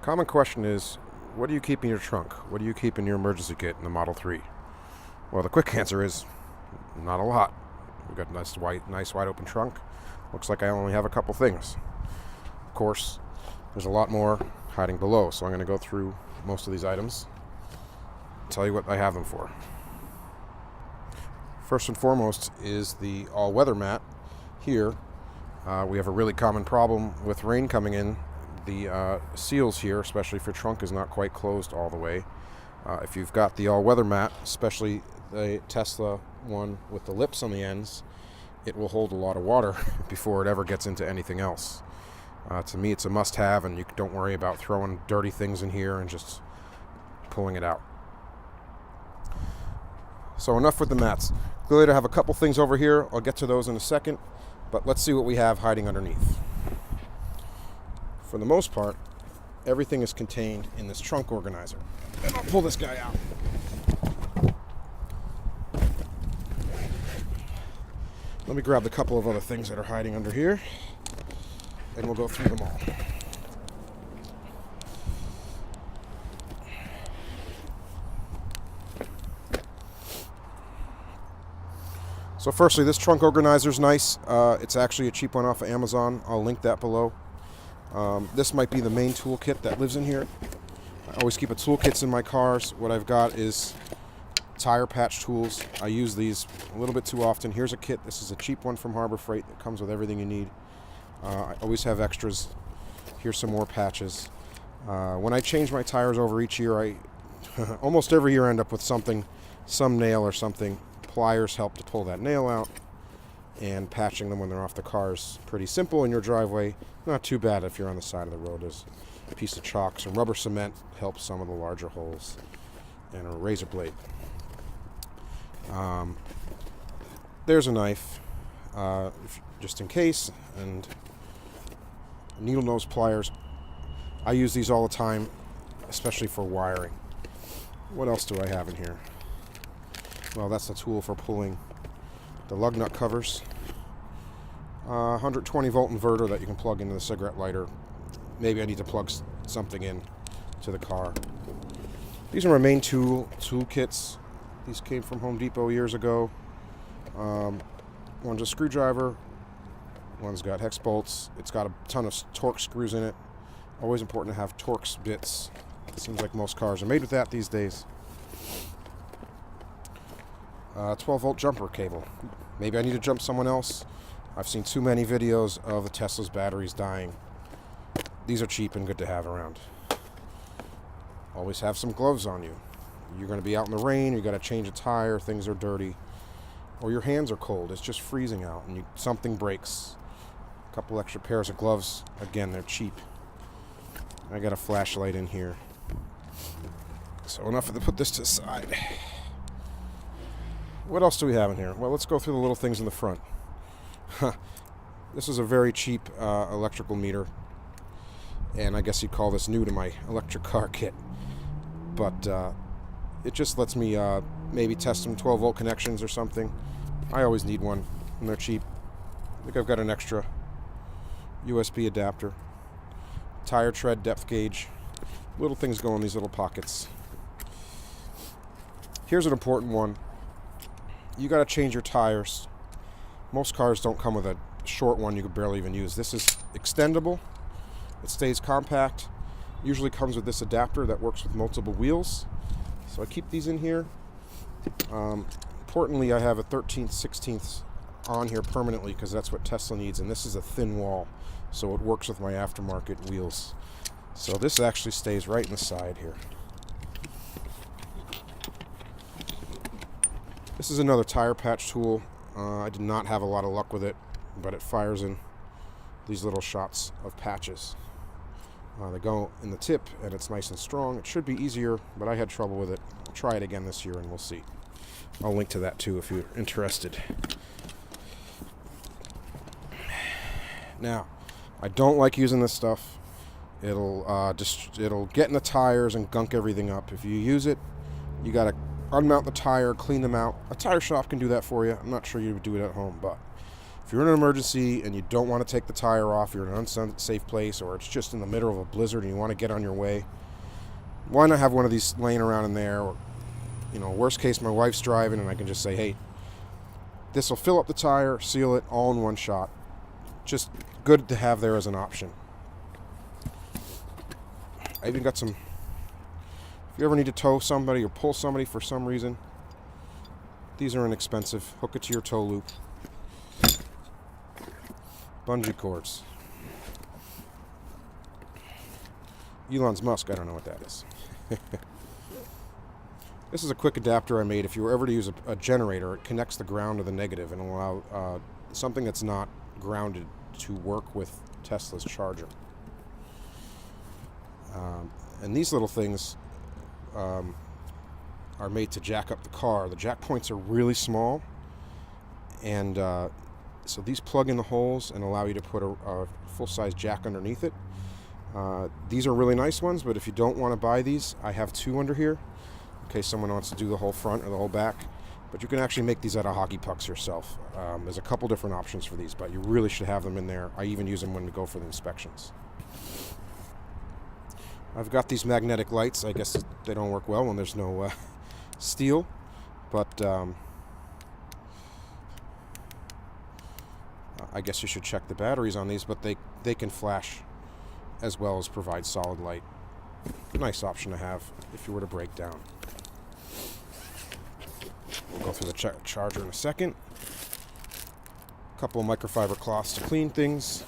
Common question is, what do you keep in your trunk? What do you keep in your emergency kit in the Model 3? Well, the quick answer is not a lot. We've got a nice wide open trunk. Looks like I only have a couple things. Of course, there's a lot more hiding below, so I'm going to go through most of these items, tell you what I have them for. First and foremost is the all-weather mat. Here, we have a really common problem with rain coming in. The seals here, especially if your trunk is not quite closed all the way. If you've got the all-weather mat, especially the Tesla one with the lips on the ends, it will hold a lot of water before it ever gets into anything else. To me, it's a must-have, and you don't worry about throwing dirty things in here and just pulling it out. So enough with the mats. Clearly I have a couple things over here. I'll get to those in a second, but let's see what we have hiding underneath. For the most part, everything is contained in this trunk organizer. And I'll pull this guy out. Let me grab the couple of other things that are hiding under here, and we'll go through them all. So firstly, this trunk organizer is nice. It's actually a cheap one off of Amazon. I'll link that below. This might be the main toolkit that lives in here. I always keep a toolkits in my cars. What I've got is tire patch tools. I use these a little bit too often. Here's a kit. This is a cheap one from Harbor Freight that comes with everything you need. I always have extras. Here's some more patches. When I change my tires over each year, I almost every year end up with something, some nail or something. Pliers help to pull that nail out, and patching them when they're off the car is pretty simple in your driveway. Not too bad if you're on the side of the road. There's a piece of chalk, some rubber cement helps some of the larger holes, and a razor blade. There's a knife, just in case, and needle nose pliers. I use these all the time, especially for wiring. What else do I have in here? Well, that's the tool for pulling the lug nut covers. 120 volt inverter that you can plug into the cigarette lighter. Maybe I need to plug something in to the car. These are my main toolkits. These came from Home Depot years ago. One's a screwdriver. One's got hex bolts. It's got a ton of Torx screws in it. Always important to have Torx bits. It seems like most cars are made with that these days. 12 volt jumper cable. Maybe I need to jump someone else. I've seen too many videos of the Tesla's batteries dying. These are cheap and good to have around. Always have some gloves on you. You're going to be out in the rain, you got to change a tire, things are dirty, or your hands are cold, it's just freezing out, and something breaks. A couple extra pairs of gloves. Again, they're cheap. I got a flashlight in here. So enough of put this to the side. What else do we have in here? Well, let's go through the little things in the front. This is a very cheap electrical meter, and I guess you'd call this new to my electric car kit. But it just lets me maybe test some 12 volt connections or something. I always need one, and they're cheap. I think I've got an extra USB adapter, tire tread depth gauge. Little things go in these little pockets. Here's an important one. You got to change your tires. Most cars don't come with a short one you could barely even use. This is extendable. It stays compact. Usually comes with this adapter that works with multiple wheels. So I keep these in here. Importantly, I have a 13th, 16th on here permanently because that's what Tesla needs, and this is a thin wall, so it works with my aftermarket wheels. So this actually stays right in the side here. This is another tire patch tool. I did not have a lot of luck with it, but it fires in these little shots of patches. They go in the tip, and it's nice and strong. It should be easier, but I had trouble with it. I'll try it again this year, and we'll see. I'll link to that, too, if you're interested. Now, I don't like using this stuff. It'll get in the tires and gunk everything up. If you use it, you got to unmount the tire, clean them out. A tire shop can do that for you. I'm not sure you would do it at home, but If you're in an emergency and you don't want to take the tire off, you're in an unsafe place, or it's just in the middle of a blizzard and you want to get on your way, why not have one of these laying around in there? Or, worst case, my wife's driving and I can just say, hey, this will fill up the tire, seal it, all in one shot. Just good to have there as an option. I even got some, if you ever need to tow somebody or pull somebody for some reason, these are inexpensive. Hook it to your tow loop. Bungee cords. Elons musk, I don't know what that is. This is a quick adapter I made. If you were ever to use a generator, it connects the ground to the negative and allow something that's not grounded to work with Tesla's charger. And these little things are made to jack up the car. The jack points are really small, and so these plug in the holes and allow you to put a full-size jack underneath it. These are really nice ones, but if you don't want to buy these, I have two under here in case someone wants to do the whole front or the whole back. But you can actually make these out of hockey pucks yourself. There's a couple different options for these, but you really should have them in there. I even use them when we go for the inspections. I've got these magnetic lights. I guess they don't work well when there's no steel, but I guess you should check the batteries on these, but they can flash as well as provide solid light. Nice option to have if you were to break down. We'll go through the charger in a second. A couple of microfiber cloths to clean things.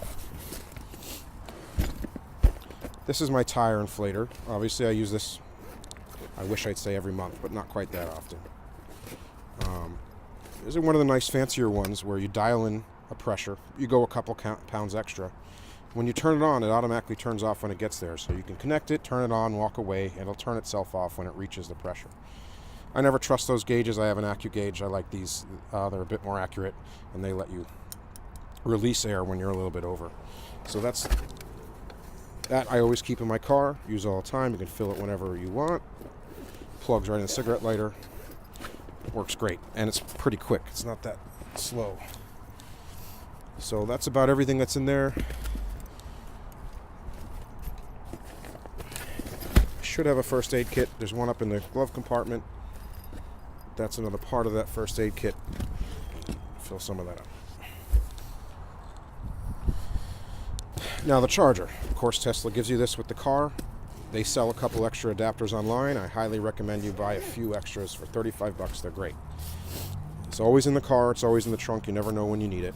This is my tire inflator. Obviously I use this, I wish I'd say every month, but not quite that often. This is one of the nice fancier ones where you dial in a pressure. You go a couple pounds extra. When you turn it on, it automatically turns off when it gets there. So you can connect it, turn it on, walk away, and it'll turn itself off when it reaches the pressure. I never trust those gauges. I have an Accu-gage. I like these. They're a bit more accurate, and they let you release air when you're a little bit over. So that I always keep in my car, use all the time. You can fill it whenever you want. Plugs right in the cigarette lighter. Works great, and it's pretty quick. It's not that slow. So that's about everything that's in there. Should have a first aid kit. There's one up in the glove compartment. That's another part of that first aid kit. Fill some of that up. Now the charger. Of course, Tesla gives you this with the car. They sell a couple extra adapters online. I highly recommend you buy a few extras for $35. They're great. It's always in the car. It's always in the trunk. You never know when you need it.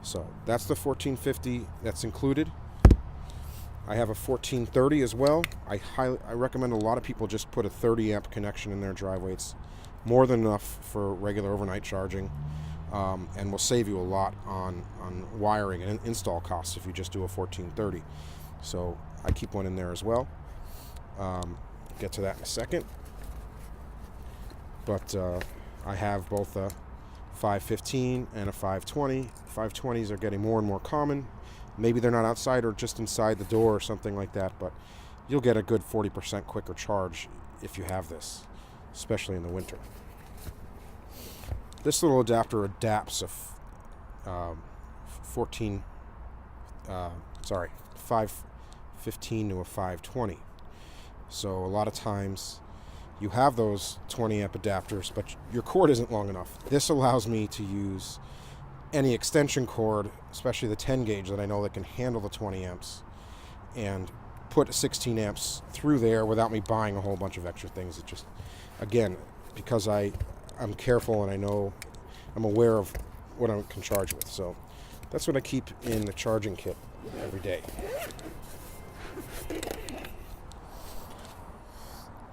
So that's the 1450 that's included. I have a 1430 as well. I recommend a lot of people just put a 30 amp connection in their driveway. It's more than enough for regular overnight charging, and will save you a lot on wiring and install costs if you just do a 1430. So I keep one in there as well. Get to that in a second. But I have both a 515 and a 520. 520s are getting more and more common. Maybe they're not outside or just inside the door or something like that, but you'll get a good 40% quicker charge if you have this, especially in the winter. This little adapter adapts a 515 to a 520. So a lot of times you have those 20 amp adapters, but your cord isn't long enough. This allows me to use any extension cord, especially the 10 gauge that I know that can handle the 20 amps, and put 16 amps through there without me buying a whole bunch of extra things. It just, again, because I'm careful and I know, I'm aware of what I can charge with. So that's what I keep in the charging kit every day.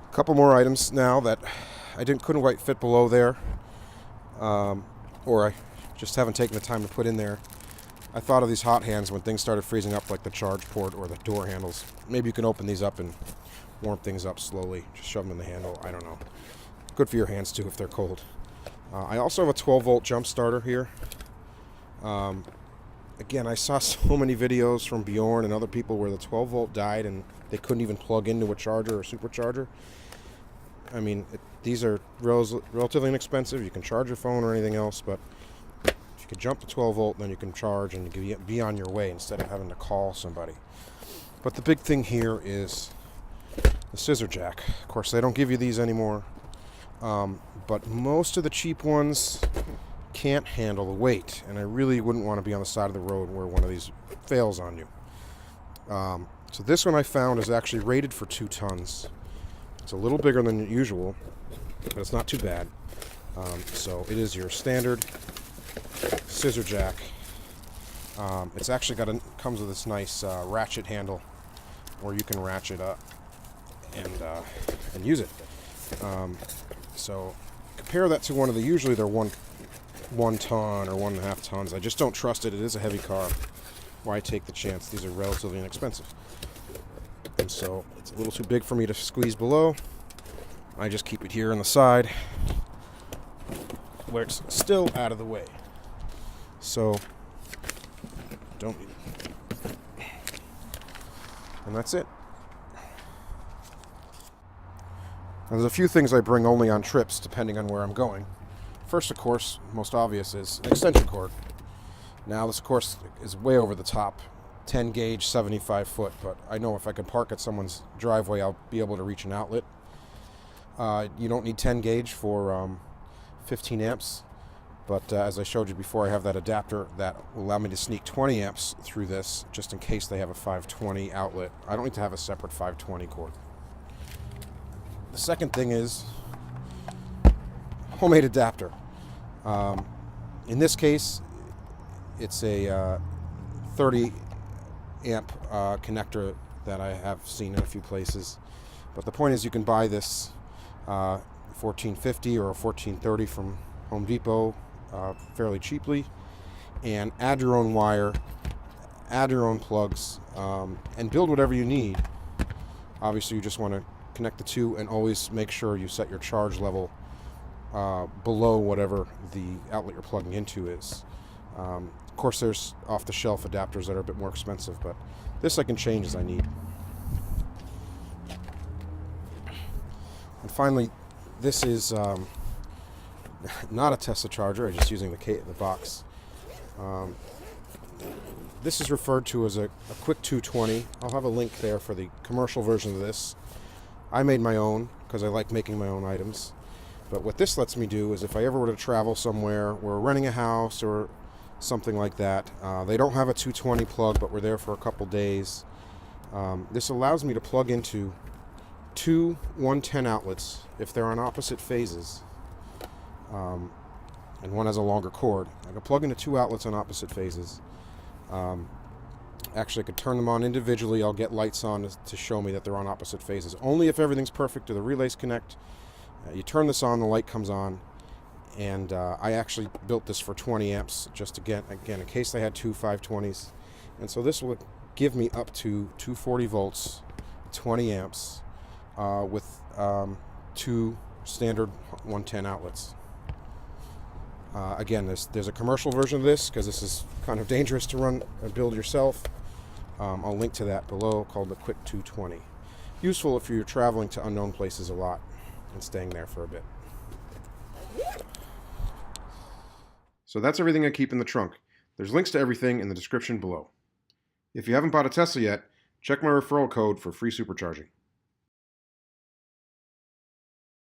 A couple more items now that I couldn't quite fit below there, or I just haven't taken the time to put in there. I thought of these hot hands when things started freezing up, like the charge port or the door handles. Maybe you can open these up and warm things up slowly. Just shove them in the handle. I don't know. Good for your hands too if they're cold. I also have a 12-volt jump starter here. Again, I saw so many videos from Bjorn and other people where the 12-volt died and they couldn't even plug into a charger or supercharger. I mean, these are relatively inexpensive. You can charge your phone or anything else, but if you could jump to 12 volt, then you can charge and you can be on your way instead of having to call somebody. But the big thing here is the scissor jack. Of course, they don't give you these anymore, but most of the cheap ones can't handle the weight, and I really wouldn't want to be on the side of the road where one of these fails on you. So this one I found is actually rated for 2 tons. It's a little bigger than usual, but it's not too bad. So it is your standard scissor jack. It's actually comes with this nice ratchet handle where you can ratchet up and use it. So compare that to one of the, usually they're one ton or 1.5 tons. I just don't trust it. It is a heavy car. Why take the chance? These are relatively inexpensive. And so it's a little too big for me to squeeze below. I just keep it here on the side where it's still out of the way. So don't need it. And that's it. Now, there's a few things I bring only on trips depending on where I'm going. First, of course, most obvious is an extension cord. Now this, of course, is way over the top, 10 gauge, 75 foot, but I know if I can park at someone's driveway, I'll be able to reach an outlet. You don't need 10 gauge for 15 amps, but as I showed you before, I have that adapter that will allow me to sneak 20 amps through this, just in case they have a 520 outlet. I don't need to have a separate 520 cord. The second thing is homemade adapter. In this case, it's a 30 amp connector that I have seen in a few places. But the point is, you can buy this $14.50 or $14.30 from Home Depot fairly cheaply, and add your own wire, add your own plugs, and build whatever you need. Obviously, you just want to connect the two, and always make sure you set your charge level below whatever the outlet you're plugging into is. Of course, there's off-the-shelf adapters that are a bit more expensive, but this I can change as I need. And finally, this is not a Tesla charger. I'm just using the box. This is referred to as a quick 220. I'll have a link there for the commercial version of this. I made my own because I like making my own items. But what this lets me do is, if I ever were to travel somewhere, we're renting a house or something like that, they don't have a 220 plug, but we're there for a couple days. This allows me to plug into 2 110 outlets if they're on opposite phases, and one has a longer cord. I can plug into 2 outlets on opposite phases. Actually, I could turn them on individually. I'll get lights on to show me that they're on opposite phases. Only if everything's perfect do the relays connect. You turn this on, the light comes on, and I actually built this for 20 amps just again in case they had 2 520s. And so this will give me up to 240 volts, 20 amps, with 2 standard 110 outlets. Again, there's a commercial version of this because this is kind of dangerous to run and build yourself. I'll link to that below, called the Quick 220. Useful if you're traveling to unknown places a lot and staying there for a bit. So that's everything I keep in the trunk. There's links to everything in the description below. If you haven't bought a Tesla yet, check my referral code for free supercharging.